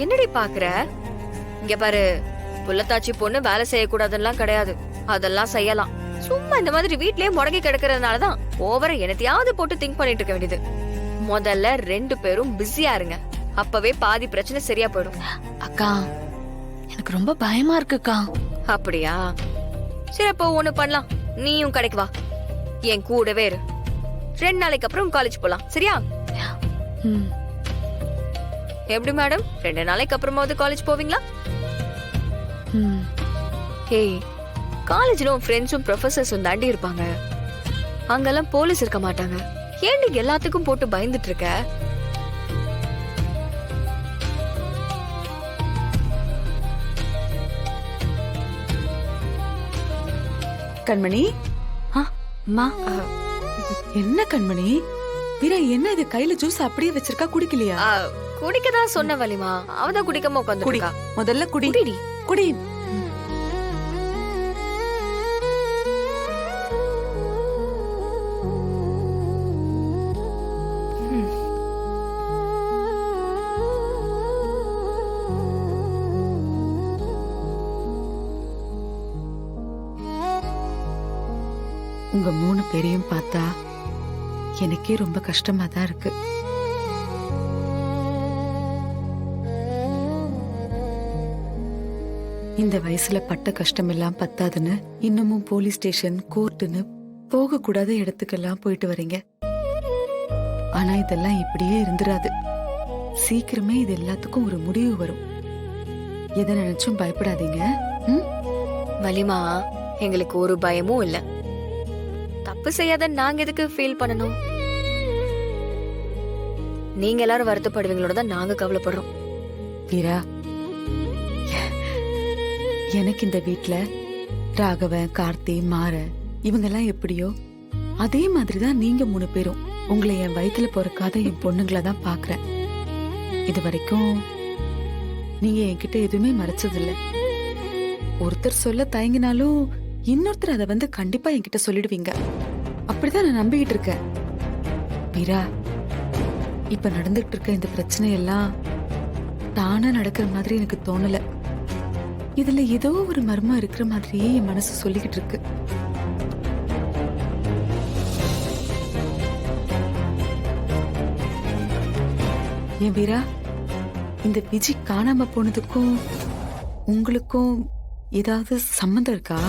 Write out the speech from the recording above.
என்னடி பாக்குற? இங்க பாரு, புள்ளத்தாச்சி பொண்ணு வேலை செய்யக்கூடாதுலாம் கிடையாது. அதெல்லாம் செய்யலாம். சும்மா இந்த மாதிரி வீட்லயே முடங்கி கிடக்கிறதுனாலதான் ஓவரா என்னத்தையாவது போட்டு திங்க் பண்ணிட்டு இருக்க வேண்டியது. முதல்ல 2 பேரும் பிஸியா இருங்க. அப்பவே பாதி பிரச்சனை சரியா போயிடும். அக்கா, எனக்கு ரொம்ப பயமா இருக்குக்கா. அப்படியா? சரி, அப்போ ஒண்ணு பண்ணலாம். நீயும் கடைக்கு வா, என் கூடவே இரு. 2 நாளைக்கு அப்புறம் காலேஜ் போலாம், சரியா? ம். எப்படி மேடம், 2 நாளைக்கு அப்புறமாவது காலேஜ் போவீங்களா? ம். ஏய், காலேஜ்ல உன் ஃப்ரெண்ட்ஸும் ப்ரொஃபசர்ஸும் தாண்டி இருப்பாங்க. அங்கெல்லாம் போலீஸ் இருக்க மாட்டாங்க. ஏன் நீ எல்லாத்துக்கும் போட்டு பயந்துட்டு இருக்க? கண்மணி, அம்மா, என்ன கண்மணி? வீரா, என்ன இது கையில ஜூஸ் அப்படியே வச்சிருக்கா, குடிக்கலையா? குடிக்கதான் சொன்ன வலிமா, அவதான் குடிக்காம குடி, உட்காந்துருக்கா. முதல்ல குடி. குடிடி. குடி. உங்க 3 பேரையும் பார்த்தா எனக்கே ரொம்ப கஷ்டமா தான் இருக்கு. இந்த வயசுல பட்ட கஷ்டம் எல்லாம் பத்தாதுன்னு இன்னமும் போலீஸ் ஸ்டேஷன், கோர்ட்டுன்னு போக கூடாத இடத்துக்கெல்லாம் போயிட்டு வரீங்க. ஆனா இதெல்லாம் இப்படியே இருந்துராது. சீக்கிரமே இது எல்லாத்துக்கும் ஒரு முடிவு வரும். எதை நினைச்சும் பயப்படாதீங்க. வலிமா, எங்களுக்கு ஒரு பயமும் இல்ல. தப்பு செய்யாத நாங்க எதுக்கு ஃபீல் பண்ணணும்? நீங்க எல்லாரும் வருத்தப்படுவீங்களோட தான் நாங்க கவலைப்படுறோம். வீரா, எனக்கு இந்த வீட்ல ராகவன், கார்த்தி, மாற இவங்கெல்லாம் எப்படியோ அதே மாதிரிதான் நீங்க 3 பேரும். உங்களை என் வயித்துல பிறக்காத என் பொண்ணுங்களை தான் பாக்குறேன். இது வரைக்கும் நீங்க என்கிட்ட எதுவுமே மறைச்சதில்ல. ஒருத்தர் சொல்ல தயங்கினாலும் இன்னொருத்தர் அதை வந்து கண்டிப்பா என்கிட்ட சொல்லிடுவீங்க. அப்படிதான் நான் நம்பிக்கிட்டு இருக்கேன். வீரா, இப்ப நடந்துட்டு இருக்க இந்த பிரச்சனை எல்லாம் தானா நடக்கிற மாதிரி எனக்கு தோணல. இதுல ஏதோ ஒரு மர்மம் இருக்கிற மாதிரியே என் மனசு சொல்லிக்கிட்டு இருக்கு. ஏன் வீரா, இந்த விஜி காணாம போனதுக்கும் உங்களுக்கும் ஏதாவது சம்மந்தம் இருக்கா?